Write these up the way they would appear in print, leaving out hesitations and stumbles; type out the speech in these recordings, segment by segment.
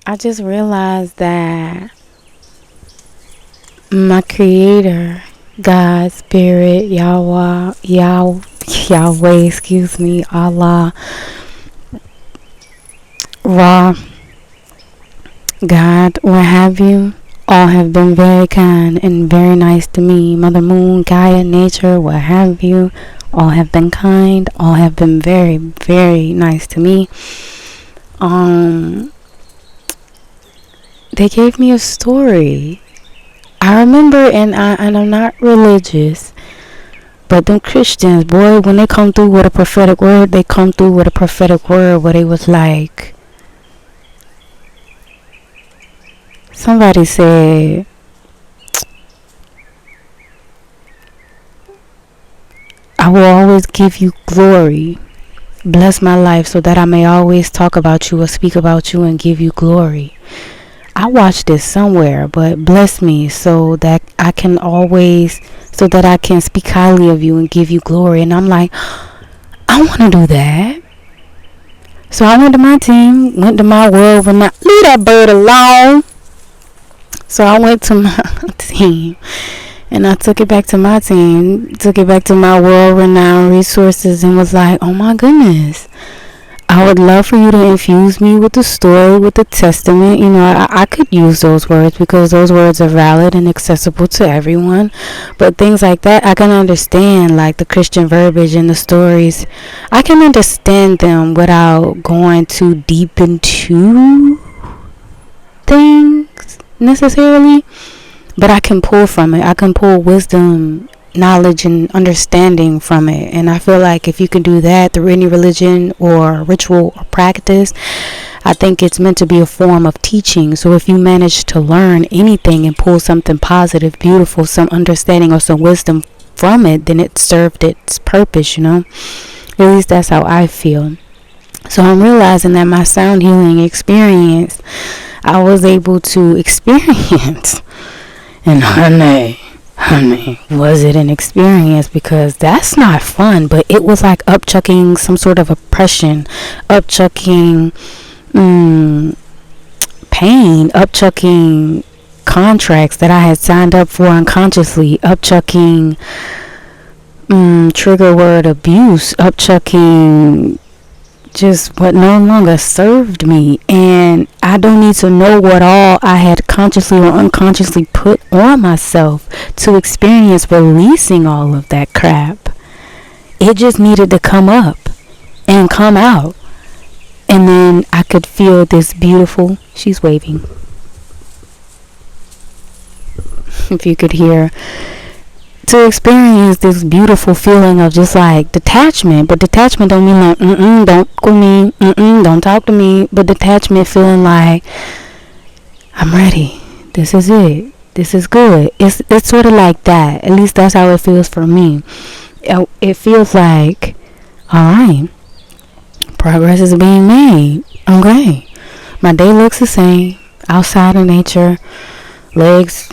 I just realized that my creator, God, Spirit, Yahweh, excuse me, Allah, Ra, God, what have you, all have been very kind and very nice to me. Mother Moon, Gaia, nature, what have you, all have been kind, all have been very, very nice to me. They gave me a story. I remember, and I'm not religious, but them Christians, boy, when they come through with a prophetic word, they come through with a prophetic word where they was like, somebody said, I will always give you glory. Bless my life so that I may always talk about you or speak about you and give you glory. I watched this somewhere, but bless me so that I can speak highly of you and give you glory. And I'm like, I want to do that. So I went to my team, went to my world renowned. Leave that bird alone. So I went to my team and I took it back to my team, took it back to my world renowned resources and was like, oh my goodness. I would love for you to infuse me with the story, with the testament. You know, I could use those words because those words are valid and accessible to everyone. But things like that, I can understand, like the Christian verbiage and the stories. I can understand them without going too deep into things necessarily. But I can pull from it. I can pull wisdom, knowledge and understanding from it, and I feel like if you can do that through any religion or ritual or practice, I think it's meant to be a form of teaching. So if you manage to learn anything and pull something positive, beautiful, some understanding or some wisdom from it, then it served its purpose, you know. At least that's how I feel. So I'm realizing that my sound healing experience, I was able to experience, and honey, was it an experience? Because that's not fun, but it was like upchucking some sort of oppression, upchucking pain, upchucking contracts that I had signed up for unconsciously, upchucking trigger word abuse, upchucking just what no longer served me. And I don't need to know what all I had consciously or unconsciously put on myself to experience releasing all of that crap. It just needed to come up and come out, and then I could feel this beautiful, she's waving, if you could hear, to experience this beautiful feeling of just like detachment. But detachment don't mean like don't go me, don't talk to me, but detachment feeling like I'm ready, this is it, this is good. It's sort of like that. At least that's how it feels for me. It feels like, alright, progress is being made. Okay, my day looks the same outside of nature, legs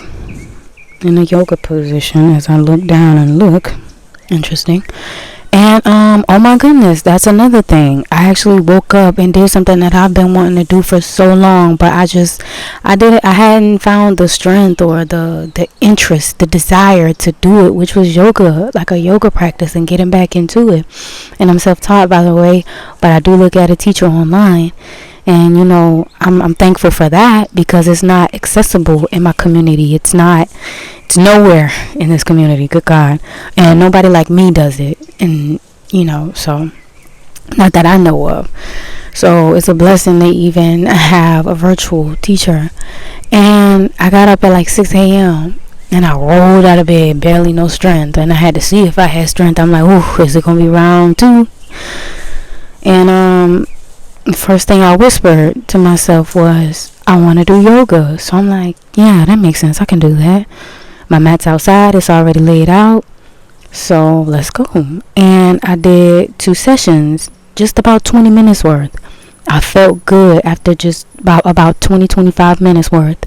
in a yoga position as I look down and look. Interesting. And oh my goodness, that's another thing. I actually woke up and did something that I've been wanting to do for so long, but I did it. I hadn't found the strength or the interest, the desire to do it, which was yoga, like a yoga practice and getting back into it. And I'm self-taught, by the way, but I do look at a teacher online. And, you know, I'm thankful for that because it's not accessible in my community. It's nowhere in this community, good God. And nobody like me does it. And, you know, so, not that I know of. So, it's a blessing to even have a virtual teacher. And I got up at like 6 a.m. and I rolled out of bed, barely no strength. And I had to see if I had strength. I'm like, ooh, is it going to be round 2? And, first thing I whispered to myself was, I want to do yoga. So I'm like, yeah, that makes sense. I can do that. My mat's outside. It's already laid out. So let's go. And I did 2 sessions, just about 20 minutes worth. I felt good after just about 25 minutes worth.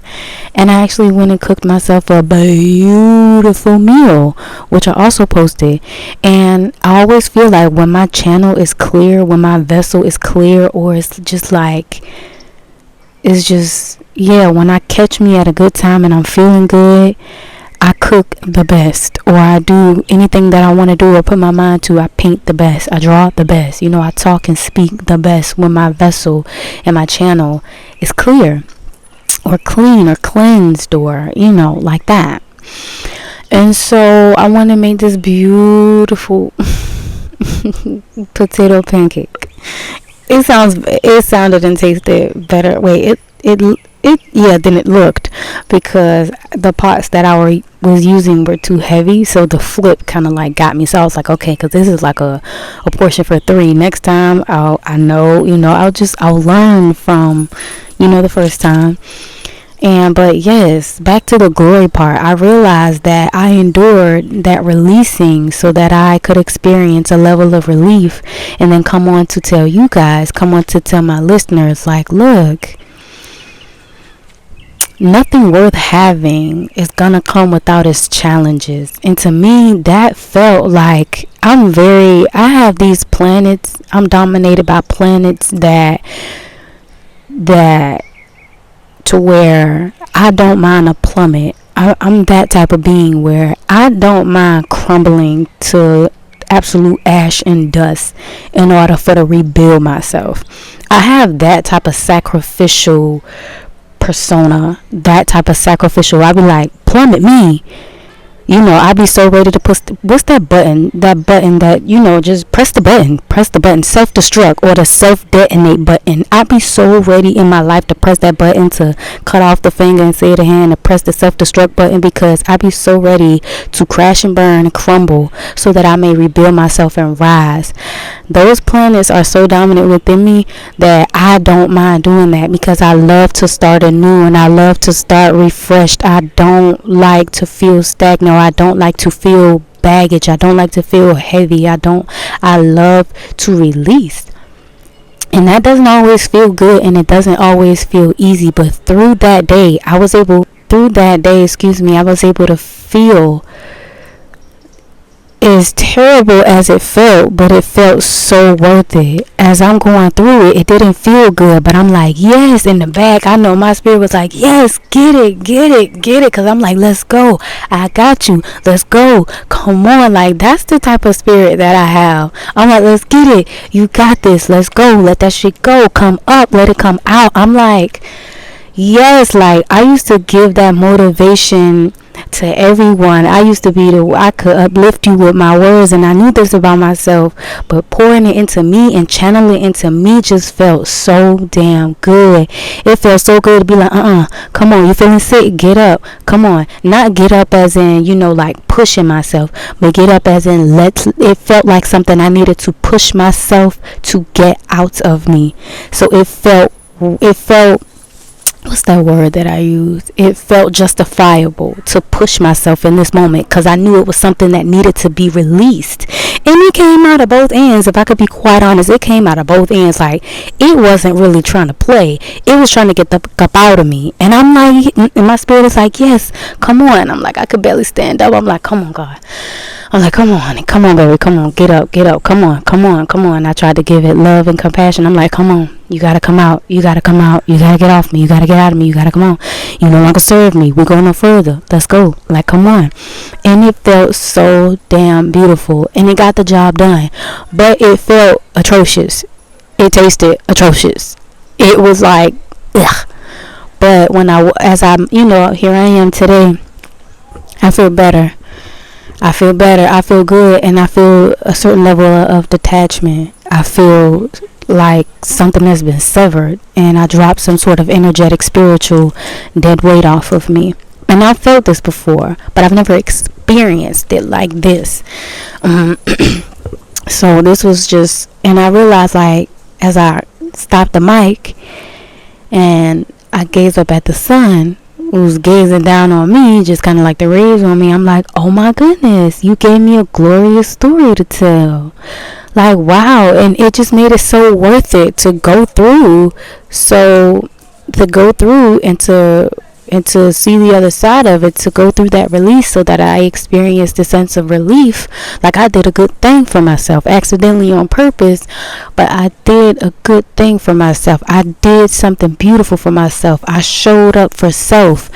And I actually went and cooked myself a beautiful meal, which I also posted. And I always feel like when my channel is clear, when my vessel is clear, or it's just like is just, yeah, when I catch me at a good time and I'm feeling good, I cook the best, or I do anything that I want to do or put my mind to. I paint the best, I draw the best, I talk and speak the best when my vessel and my channel is clear or clean or cleansed, or like that. And so I want to make this beautiful potato pancake. It sounded and tasted better. Wait, than it looked, because the pots that I was using were too heavy, so the flip kind of like got me. So I was like, okay, because this is like a portion for 3. Next time I'll learn from the first time. But yes, back to the glory part. I realized that I endured that releasing so that I could experience a level of relief, and then come on to tell my listeners, like, look, nothing worth having is gonna come without its challenges. And to me, that felt like I have these planets. I'm dominated by planets that to where I don't mind a plummet. I'm that type of being where I don't mind crumbling to absolute ash and dust in order to rebuild myself. I have that type of sacrificial persona, that type of sacrificial. I be like, plummet me. I be so ready to push. What's that button? That button that, just press the button, self-destruct, or the self-detonate button. I be so ready in my life to press that button, to cut off the finger and say the hand, to press the self-destruct button, because I be so ready to crash and burn and crumble so that I may rebuild myself and rise. Those planets are so dominant within me that I don't mind doing that, because I love to start anew and I love to start refreshed. I don't like to feel stagnant. I don't like to feel baggage. I don't like to feel heavy. I love to release. And that doesn't always feel good, and it doesn't always feel easy. But through that day, I was able to feel, as terrible as it felt, but it felt so worth it. As I'm going through it, it didn't feel good, but I'm like, yes. In the back, I know my spirit was like, yes, get it, because I'm like, let's go, I got you, let's go, come on. Like, that's the type of spirit that I have. I'm like, let's get it, you got this, let's go, let that shit go, come up, let it come out. I'm like, yes. Like, I used to give that motivation to everyone. I used to be I could uplift you with my words, and I knew this about myself, but pouring it into me and channeling it into me just felt so damn good. It felt so good to be like, come on, you feeling sick, get up, come on. Not get up as in, like pushing myself, but get up as in it felt like something I needed to push myself to get out of me. So it felt what's that word that I use? It felt justifiable to push myself in this moment, because I knew it was something that needed to be released. And it came out of both ends. If I could be quite honest, it came out of both ends. Like, it wasn't really trying to play. It was trying to get the up out of me. And I'm like, and my spirit is like, yes, come on. I'm like, I could barely stand up. I'm like, come on, God. I'm like, come on, honey, come on, baby, come on, get up, come on. I tried to give it love and compassion. I'm like, come on, you gotta come out, you gotta get off me, you gotta get out of me, you gotta come on. You no longer serve me, we're going no further, let's go, like, come on. And it felt so damn beautiful, and it got the job done, but it felt atrocious. It tasted atrocious. It was like, ugh. But here I am today, I feel better. I feel good, and I feel a certain level of detachment. I feel like something has been severed, and I dropped some sort of energetic, spiritual dead weight off of me. And I've felt this before, but I've never experienced it like this. So this was just, and I realized, like, as I stopped the mic and I gazed up at the sun, who's gazing down on me, just kind of like the rays on me, I'm like, oh my goodness, you gave me a glorious story to tell. Like, wow. And it just made it so worth it to go through. So to go through and to and to see the other side of it, to go through that release so that I experience the sense of relief. Like I did a good thing for myself, accidentally on purpose, but I did a good thing for myself. I did something beautiful for myself. I showed up for self,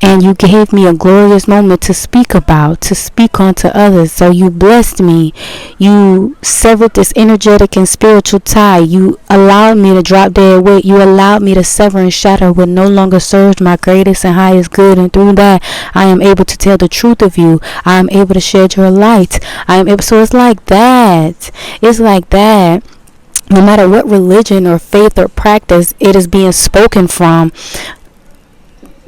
and you gave me a glorious moment to speak about, to speak on to others. So you blessed me. You severed this energetic and spiritual tie. You allowed me to drop dead weight. You allowed me to sever and shatter what no longer served my greatest and highest good. And through that, I am able to tell the truth of you. I am able to shed your light. I am able. So it's like that. It's like that. No matter what religion or faith or practice it is being spoken from,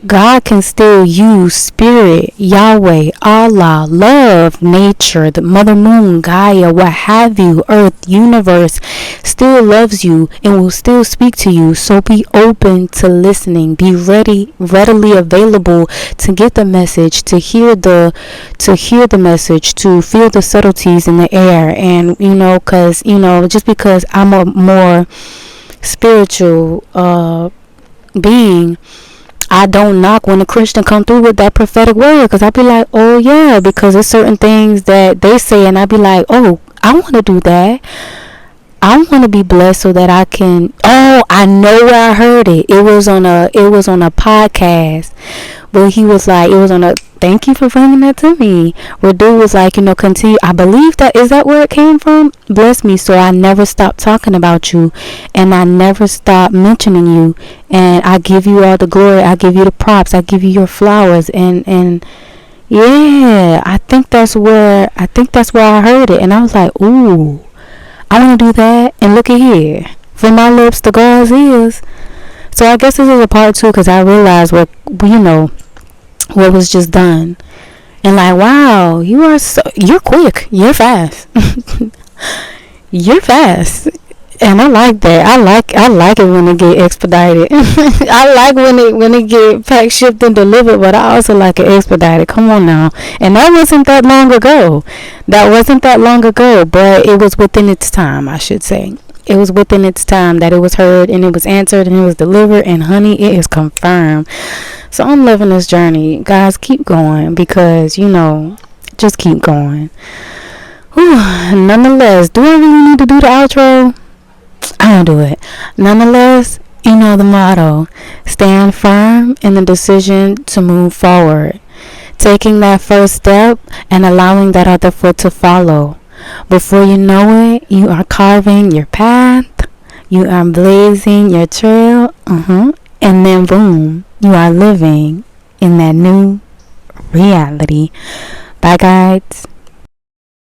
God can still use spirit, Yahweh, Allah, love, nature, the mother moon, Gaia, what have you, earth, universe, still loves you and will still speak to you. So be open to listening. Be readily available to get the message, to hear the message, to feel the subtleties in the air. And cause just because I'm a more spiritual being, I don't knock when a Christian come through with that prophetic word, because I be like, oh yeah, because there's certain things that they say and I be like, oh, I want to do that. I want to be blessed so that I can. Oh, I know where I heard it. It was on a podcast where he was like, it was on a. Thank you for bringing that to me. Where dude was like, continue. I believe that is that where it came from. Bless me, so I never stop talking about you, and I never stop mentioning you, and I give you all the glory. I give you the props. I give you your flowers, and yeah, I think that's where I heard it, and I was like, ooh. I want to do that, and look at here. From my lips to God's ears. So I guess this is a part 2, because I realized what was just done. And like, wow, you're quick. You're fast. You're fast. And I like that. I like it when it get expedited. I like when it get packed, shipped, and delivered, but I also like it expedited. Come on now. And that wasn't that long ago. But it was within its time, I should say. It was within its time that it was heard and it was answered and it was delivered, and honey, it is confirmed. So I'm loving this journey. Guys, keep going, because just keep going. Whew. Nonetheless, do I really need to do the outro? I don't do it. Nonetheless, the motto: stand firm in the decision to move forward, taking that first step and allowing that other foot to follow. Before you know it, you are carving your path, you are blazing your trail, and then boom, you are living in that new reality. Bye, guys.